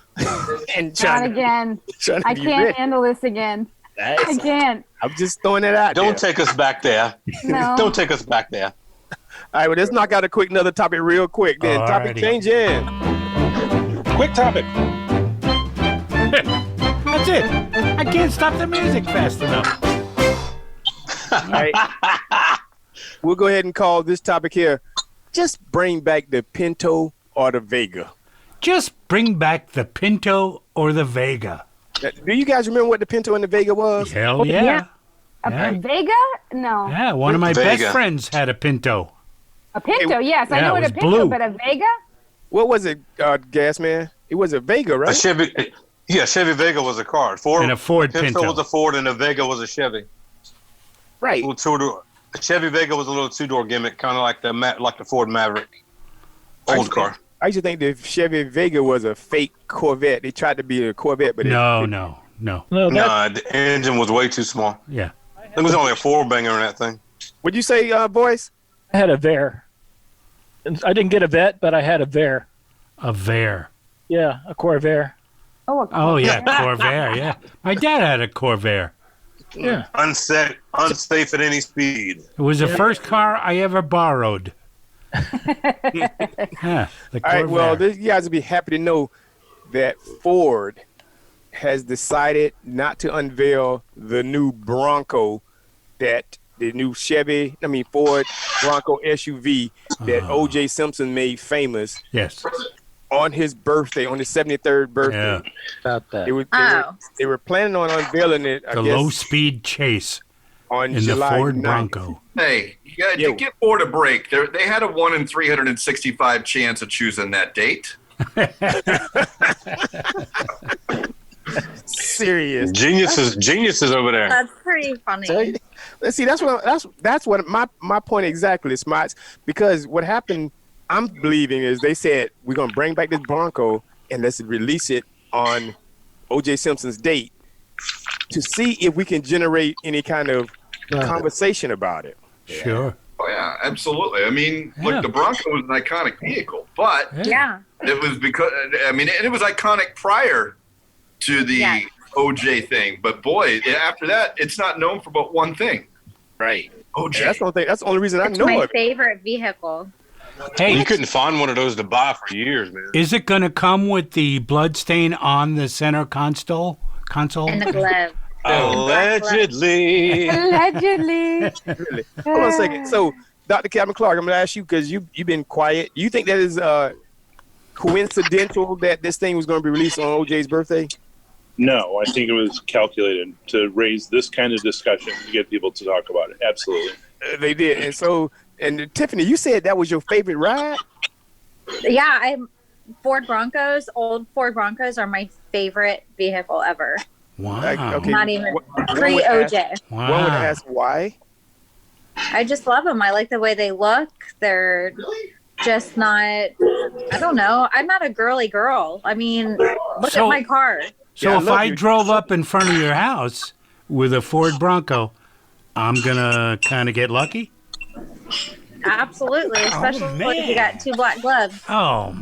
and Not trying again. to I be can't ready. handle this again. I can't. I'm just throwing it out Don't take us back there. No. Don't take us back there. All right, well, let's knock out another topic real quick then. Topic Alrighty. changing. Quick topic. that's it. I can't stop the music fast enough. All right. We'll go ahead and call this topic here, just bring back the Pinto or the Vega. Just bring back the Pinto or the Vega. Do you guys remember what the Pinto and the Vega was? Hell yeah. A Vega? No. Yeah, one of my Vega. best friends had a Pinto. A Pinto, yes. I Yeah, know it what a was Pinto, blue. but a Vega? What was it, Gas Man? It was a Vega, right? A Chevy. Yeah, Chevy Vega was a car. And a Ford Pinto Pinto. was a Ford, and a Vega was a Chevy. Right. Little two-door. A Chevy Vega was a little two-door gimmick, kind of like the Ford Maverick. Old car. I used to think the Chevy Vega was a fake Corvette. They tried to be a Corvette, but No. Nah, the engine was way too small. Yeah. There was only a four-banger in that thing. What'd you say, boys? I had a Vare. And I didn't get a vet, but I had a Vare. A Vare. Yeah, a Corvair. Oh, yeah, Corvair, yeah. My dad had a Corvair. Yeah. Unsafe at any speed. It was the first car I ever borrowed. Yeah, the All right, well, Corvair. you guys will be happy to know that Ford has decided not to unveil the new Bronco the new Ford Bronco SUV that O.J. Simpson made famous. Yes. On his birthday, on his 73rd birthday. Yeah. About that. They were planning on unveiling it, I The guess, low-speed chase on in July the Ford 9th. Bronco. Hey, you give Ford a break. They had a 1 in 365 chance of choosing that date. Serious. Geniuses over there. That's pretty funny. Let's see. That's what my point exactly, Smarts. Because what happened, I'm believing, is they said we're gonna bring back this Bronco and let's release it on O.J. Simpson's date to see if we can generate any kind of conversation about it. Sure. Oh yeah, absolutely. I mean, Yeah. look, the Bronco was an iconic vehicle, but Yeah. it was because it was iconic prior to the Yeah. OJ thing. But boy, after that, it's not known for but one thing. Right. OJ. Yeah, that's the only reason I It's know my of it. favorite vehicle. Hey, You couldn't find one of those to buy for years, man. is it going to come with the blood stain on the center console? And the glove. Allegedly. Allegedly. Really. Hold on a second. So, Dr. Calvin Clark, I'm gonna ask you because you've been quiet. You think that is coincidental that this thing was going to be released on OJ's birthday? No, I think it was calculated to raise this kind of discussion to get people to talk about it. Absolutely. They did. And so, and Tiffany, you said that was your favorite ride? Yeah, old Ford Broncos are my favorite vehicle ever. Wow. Like, okay, Not even one would pre-OJ. ask- One would ask why. I just love them. I like the way they look. They're just not, I don't know. I'm not a girly girl. I mean, look at my car. So Yeah, if look, I you- drove up in front of your house with a Ford Bronco, I'm going to kind of get lucky? Absolutely, especially if you got two black gloves. Oh,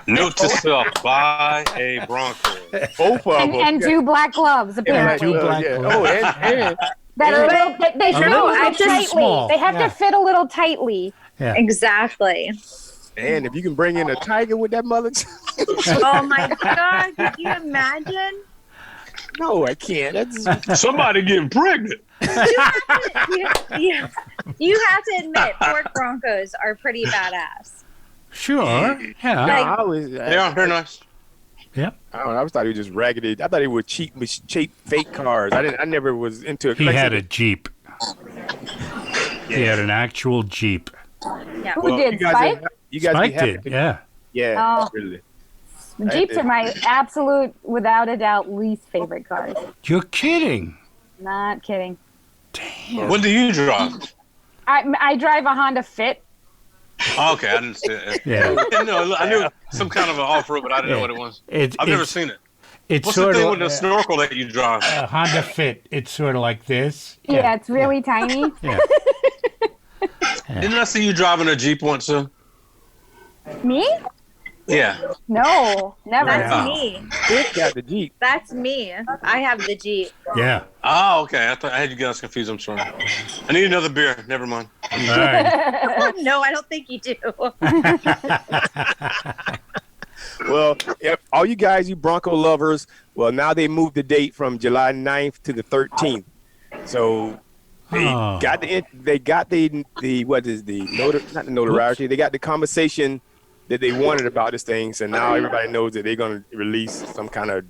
Note to self: buy a Bronco. Both of them. And two black gloves, apparently. two black yeah. gloves. Oh, and That are they fit No, a I little just- tightly. small. They have Yeah. to fit a little tightly. Yeah. Exactly. and if you can bring in a tiger with that mother. Oh my God, could you imagine? No, I can't. That's Somebody getting pregnant. You have to admit, Ford Broncos are pretty badass. Sure. Yeah. They're nice. Yep. I don't know. I always thought he was just raggedy. I thought he would cheap fake cars. I never was into it. He had a Jeep. He had an actual Jeep. Yeah. Who did? Spike? You guys Spike did, yeah. Yeah, Oh. really. Jeeps are my absolute, without a doubt, least favorite cars. You're kidding. Not kidding. Damn. What do you drive? I drive a Honda Fit. Oh, okay, I didn't see it. Yeah. I knew some kind of an off-road, but I didn't know what it was. I've never seen it. It's What's sort the thing of with the snorkel that you drive? a Honda Fit. It's sort of like this. Yeah, it's really tiny. Yeah. Didn't I see you driving a Jeep once, too? Me? Yeah. No, never. That's me. Dick got the Jeep. That's me. I have the Jeep. Yeah. Oh, okay. I thought I had you guys confused. I'm sorry. I need another beer. Never mind. All right. No, I don't think you do. Well, all you guys, you Bronco lovers, well, now they moved the date from July 9th to the 13th. So they got the what is the not the notoriety. They got the conversation that they wanted about this thing. So now everybody knows that they're going to release some kind of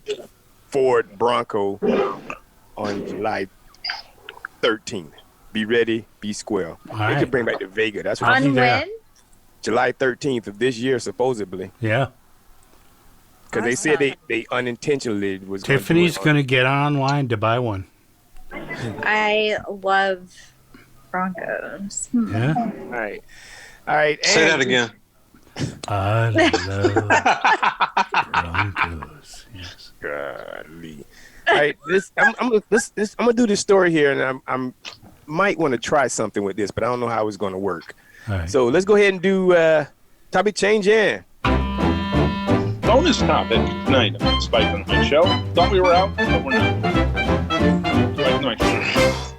Ford Bronco on July 13th. Be ready, be square. They could bring back the Vega. That's what On when? July 13th of this year, supposedly. Yeah. Because they said they unintentionally was. Tiffany's going to get online to buy one. I love Broncos. Yeah. All right. Say that again. I love Broncos. Yes. Golly. All right. I'm gonna do this story here, and I'm might want to try something with this, but I don't know how it's going to work. All right. So let's go ahead and do topic change in. Bonus topic tonight on Spike and Mike Show. Thought we were out, but we're not. Spike and Mike Show.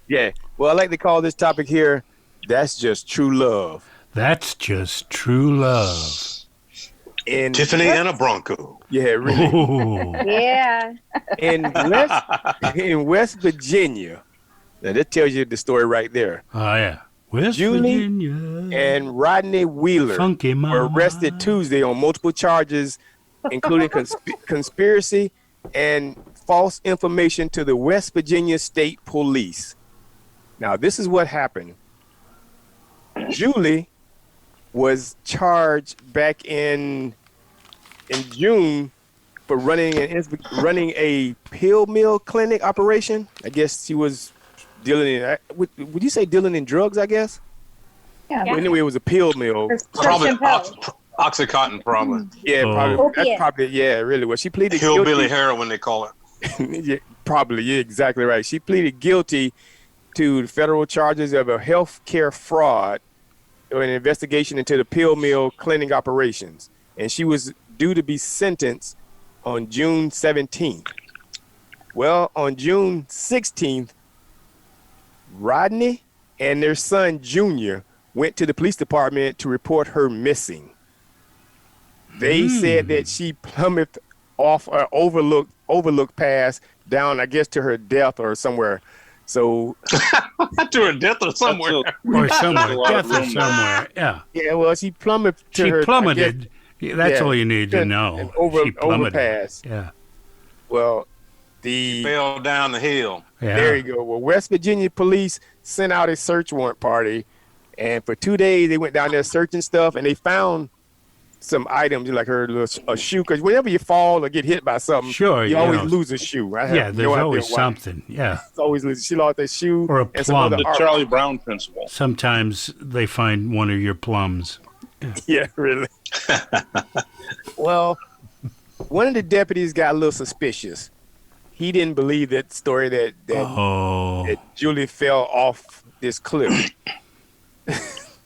Yeah. Well, I like to call this topic here, that's just true love. That's just true love. And Tiffany and a Bronco. Yeah, really. Ooh. Yeah. In West Virginia, now that tells you the story right there. Oh, yeah. West Julie Virginia. and Rodney Wheeler Funky were mama. arrested Tuesday on multiple charges, including conspiracy and false information to the West Virginia State Police. Now, this is what happened. Julie was charged back in June for running a pill mill clinic operation. I guess she was dealing in, would you say dealing in drugs, I guess? Yeah. Well, anyway, it was a pill mill. Probably Oxycontin, probably. Yeah, probably. Opiate. That's probably, yeah, really. Well, she pleaded Hillbilly guilty. heroin, they call it. Yeah, probably, yeah, exactly right. She pleaded guilty to the federal charges of a health care fraud or an investigation into the pill mill clinic operations. And she was due to be sentenced on June 17th. Well, on June 16th, Rodney and their son, Junior, went to the police department to report her missing. They said that she plummeted off an overlook pass down, I guess, to her death or somewhere. So to her death or somewhere. Or somewhere. Death or somewhere. Yeah. Yeah, well, she plummeted to She her. plummeted. That's yeah, all you need to an know. She plummeted. overpass. Yeah. Well, fell down the hill. Yeah. There you go. Well, West Virginia police sent out a search warrant party, and for 2 days they went down there searching stuff, and they found some items like a shoe. Because whenever you fall or get hit by something, Sure, you you always know. lose a shoe. I have Yeah, there's no idea always why. something. Yeah. It's always she lost a shoe Or a and some plum. other The art. Charlie Brown principle. Sometimes they find one of your plums. Yeah, really. Well, one of the deputies got a little suspicious. He didn't believe that story that Julie fell off this cliff.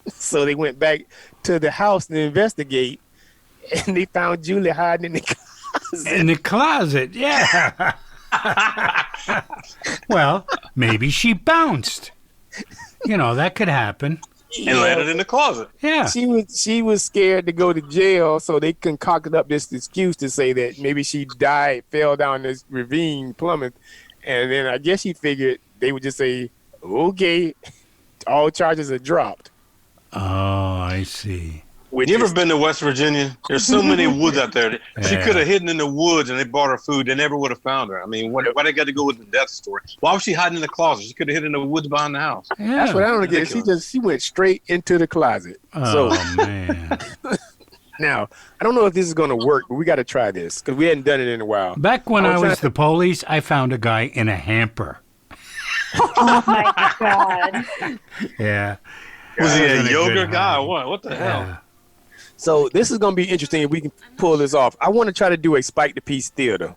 So they went back to the house to investigate, and they found Julie hiding in the closet. In the closet, yeah. Well, maybe she bounced. You know, that could happen. and landed in the closet. Yeah. She was scared to go to jail, so they concocted up this excuse to say that maybe she died, fell down this ravine, plummet, and then I guess she figured they would just say, "Okay, all charges are dropped." Oh, I see. You ever been to West Virginia? There's so many woods out there. She could have hidden in the woods and they bought her food. They never would have found her. I mean, why they got to go with the death story? Why was she hiding in the closet? She could have hid in the woods behind the house. Yeah. That's what I don't get. She went straight into the closet. Oh, man. Now, I don't know if this is going to work, but we got to try this because we hadn't done it in a while. Back when I was the police, I found a guy in a hamper. Oh, my God. Yeah. Was he a yoga guy or what? What the hell? So this is going to be interesting if we can pull this off. I want to try to do a Spike the Peace theater.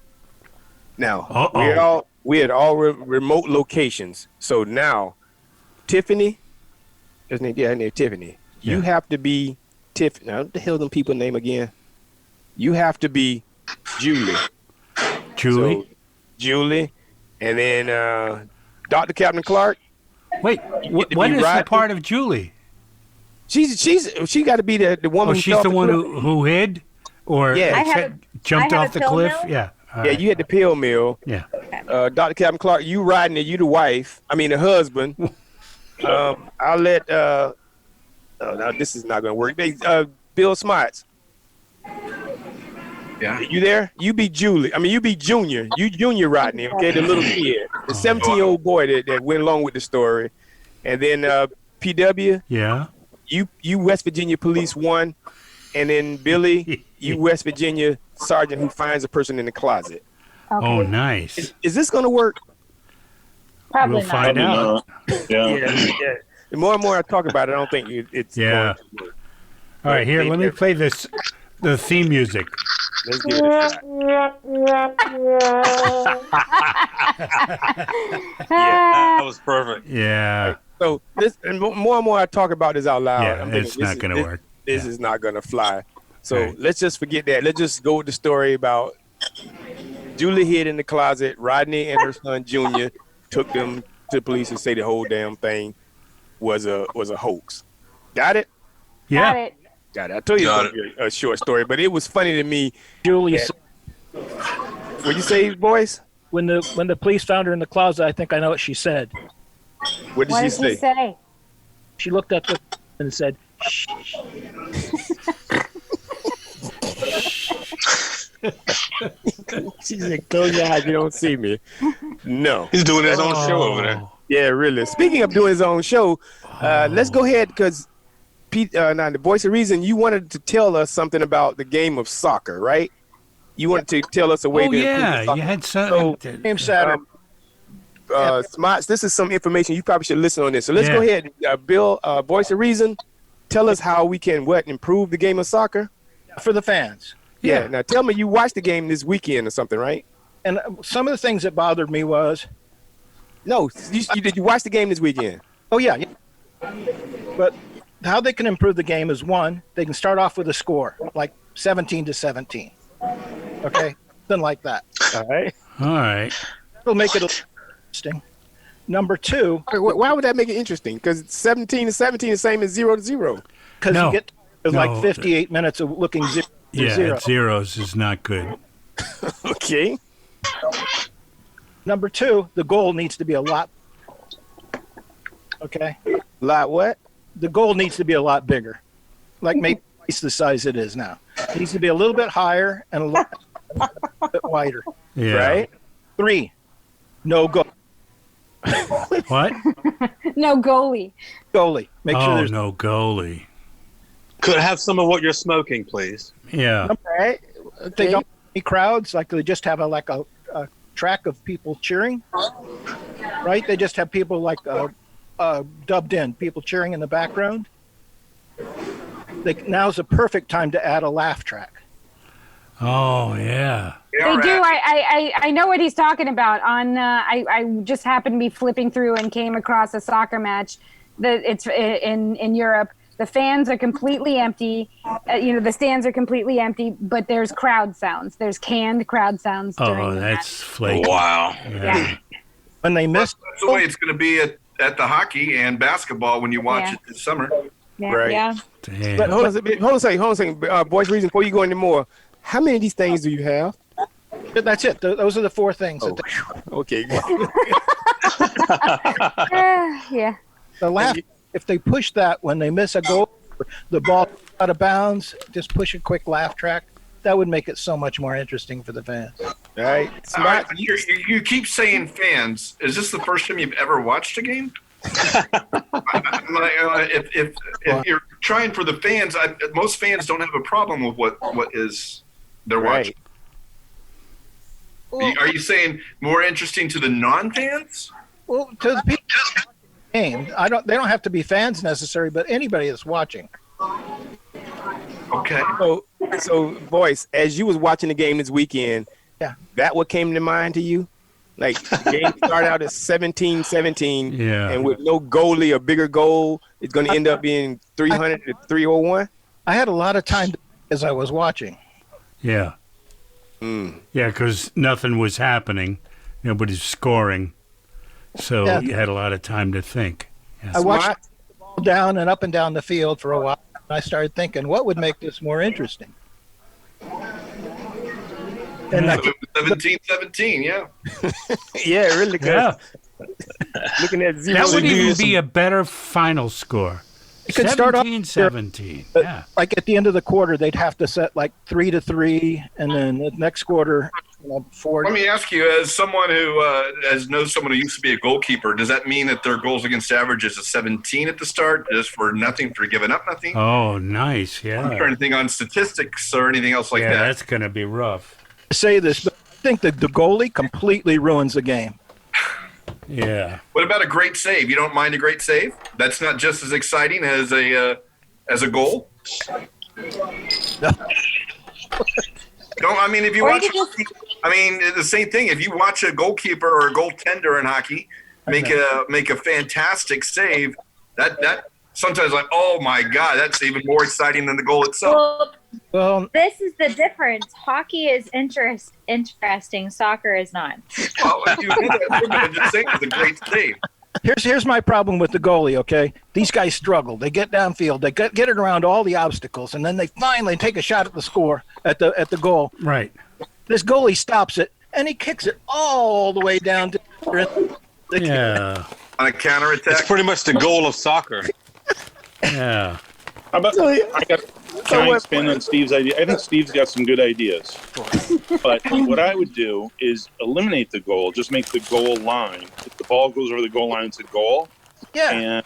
Now, we're at all remote locations. So now, Tiffany, her name Tiffany. Yeah. You have to be Tiffany. Now, what the hell them people name again? You have to be Julie. Julie? So, Julie. And then Dr. Captain Clark. Wait, what is the part of Julie? She got to be the woman. Oh, who she's the one who hid, or jumped off the cliff. Mill? Yeah, right. You had the pill mill. Yeah. Dr. Captain Clark, you riding it. You the wife. I mean the husband. I'll let. No, this is not gonna work. Bill Smarts. Yeah. You there? You be Julie. I mean, you be Junior. You Junior Rodney. Okay, the little kid, the 17-year-old boy that went along with the story, and then PW. Yeah. You West Virginia Police 1, and then Billy, you West Virginia Sergeant who finds a person in the closet. Okay. Oh, nice. Is this going to work? Probably we'll find out. Yeah. The more and more I talk about it, I don't think it's going to work. All right, here, let me play the theme music. Let's give it a shot. Yeah, that was perfect. Yeah. So this, and more and more I talk about this out loud. Yeah, I'm thinking, it's not going to work. This is not going to fly. So let's just forget that. Let's just go with the story about Julie hid in the closet. Rodney and her son Junior took them to the police and say the whole damn thing was a hoax. Got it? Yeah. Got it. I told you it was gonna be a short story, but it was funny to me. Julie, what'd you say, boys? When the police found her in the closet, I think I know what she said. What did she say? She looked at the and said, "Shh." She's like, close your eyes, you don't see me. No. He's doing his own show over there. Yeah, really. Speaking of doing his own show, let's go ahead because Pete, now the voice of reason, you wanted to tell us something about the game of soccer, right? You wanted to tell us a way to you had something. Game Saturday. Smarts, this is some information you probably should listen on this. So let's go ahead, Bill, voice of reason, tell us how we can improve the game of soccer for the fans. Yeah. Now tell me, you watched the game this weekend or something, right? And some of the things that bothered me was, did you watch the game this weekend? Oh yeah. But how they can improve the game is one, they can start off with a score like 17-17. Okay, something like that. All right. It'll make it interesting. Number two, why would that make it interesting? Because 17-17 is the same as 0-0. Because you get like 58 minutes of looking zero. Yeah, zeros is not good. Okay. Number two, the goal needs to be a lot. Okay. Lot what? The goal needs to be a lot bigger, like maybe twice the size it is now. It needs to be a little bit higher and a little bit wider. Yeah. Right. 3, no goal. What? No goalie. Goalie. Make sure there's no goalie. Could I have some of what you're smoking, please? Yeah. Right. They don't have any crowds, like they just have a track of people cheering. Right? They just have people like dubbed in, people cheering in the background. Now's the perfect time to add a laugh track. Oh yeah. They do. I know what he's talking about. I just happened to be flipping through and came across a soccer match that it's in Europe. The fans are completely empty. The stands are completely empty, but there's crowd sounds. There's canned crowd sounds. Oh, that's flaky. Wow. Yeah. When they miss, that's the way it's going to be at the hockey and basketball when you watch it this summer. Yeah. Right. Yeah. Damn. But hold on a second. Boys, reason before you go into more, how many of these things do you have? That's it. Those are the 4 things. Okay. Yeah. The last, if they push that when they miss a goal, the ball out of bounds, just push a quick laugh track. That would make it so much more interesting for the fans. All right. All right, you keep saying fans. Is this the first time you've ever watched a game? If you're trying for the fans, most fans don't have a problem with what is they're watching. Are you saying more interesting to the non-fans? Well, to the people watching the game, they don't have to be fans necessarily, but anybody that's watching. Okay. So, boys, as you was watching the game this weekend, that what came to mind to you? Like, the game started out at 17-17, and with no goalie, a bigger goal, it's going to end up being 300 to 301? I had a lot of time as I was watching. Yeah. Yeah, because nothing was happening. Nobody's scoring. So you had a lot of time to think. Yeah. I watched the ball down and up and down the field for a while. And I started thinking, what would make this more interesting? And 17-17, yeah. Yeah, really good. Yeah. Looking at zero. That would even be a better final score. It could start off 17-17. Yeah. Like at the end of the quarter, they'd have to set like 3-3, and then the next quarter, 4. Let me ask you, as someone who knows someone who used to be a goalkeeper, does that mean that their goals against average is a 17 at the start, just for nothing, for giving up nothing? Oh, nice. Yeah. I'm trying to think on statistics or anything else like that. Yeah, that's going to be rough. I say this, but I think that the goalie completely ruins the game. Yeah. What about a great save? You don't mind a great save? That's not just as exciting as a goal? No. I mean, if you watch, the same thing. If you watch a goalkeeper or a goaltender in hockey make a fantastic save, that sometimes like, oh my God, that's even more exciting than the goal itself. Well, this is the difference. Hockey is interesting. Soccer is not. Well, I'm just saying it's a great save. Here's my problem with the goalie, okay? These guys struggle. They get downfield. They get it around all the obstacles, and then they finally take a shot at the score, at the goal. Right. This goalie stops it, and he kicks it all the way down to on a counterattack. It's pretty much the goal of soccer. Yeah. How about I got giant spin on Steve's idea. I think Steve's got some good ideas. But what I would do is eliminate the goal, just make the goal line. If the ball goes over the goal line, it's a goal. Yeah. And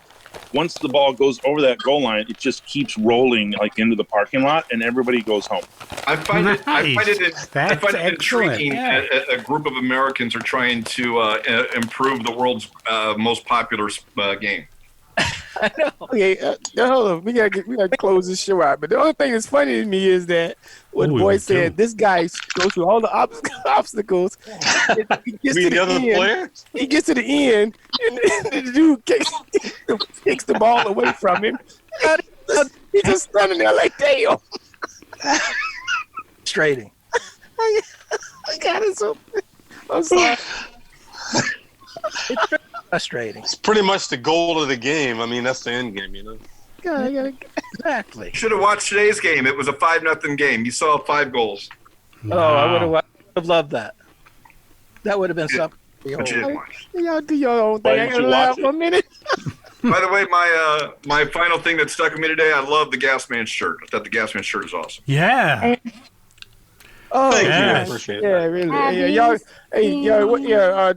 once the ball goes over that goal line, it just keeps rolling like into the parking lot, and everybody goes home. I find it intriguing. A group of Americans are trying to improve the world's most popular game. Okay, hold on. We gotta close this show out. But the only thing that's funny to me is that what the boy said, this guy goes through all the obstacles. He gets to the end. Players? He gets to the end, and the dude kicks the ball away from him. He's just standing there like, damn. Frustrating. I got it so. I'm sorry. It's frustrating. It's pretty much the goal of the game. I mean, that's the end game, Exactly. Should have watched today's game. It was a 5-0 game. You saw 5 goals. Wow. Oh, I would have loved that. That would have been something. But you didn't watch. Y'all do your own thing. I gotta laugh for a minute. By the way, my final thing that stuck with me today, I love the Gasman shirt. I thought the Gasman shirt is awesome. Yeah. Oh, Thank you. yeah. Appreciate Yeah, really. Yeah, y'all. Hey, y'all. What? Yeah.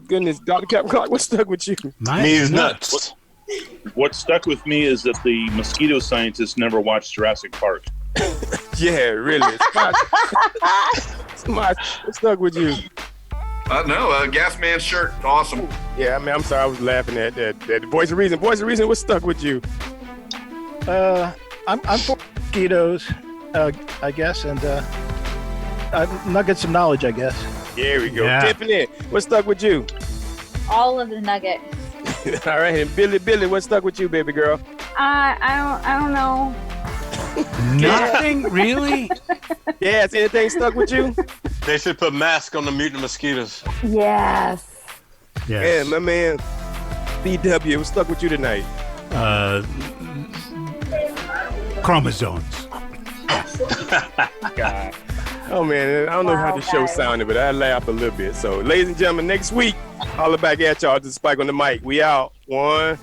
Goodness, Dr. Capcom, what stuck with you? Me's nuts. What stuck with me is that the mosquito scientists never watched Jurassic Park. Yeah, really. What stuck with you? No, Gasman shirt, awesome. Yeah, I mean, I'm sorry, I was laughing at that. The voice of reason. Voice of reason. What stuck with you? I'm for mosquitoes, I guess, and nuggets of knowledge, I guess. There we go. Tiffany, what stuck with you? All of the nuggets. All right, and Billy, what stuck with you, baby girl? I don't know. Nothing really. Yes, anything stuck with you? They should put masks on the mutant mosquitoes. Yes. Yeah, my man. BW, what's stuck with you tonight? Chromosomes. God. Oh man, I don't know how the show sounded, but I laughed a little bit. So, ladies and gentlemen, next week, holler back at y'all. This is Spike on the mic. We out. 1.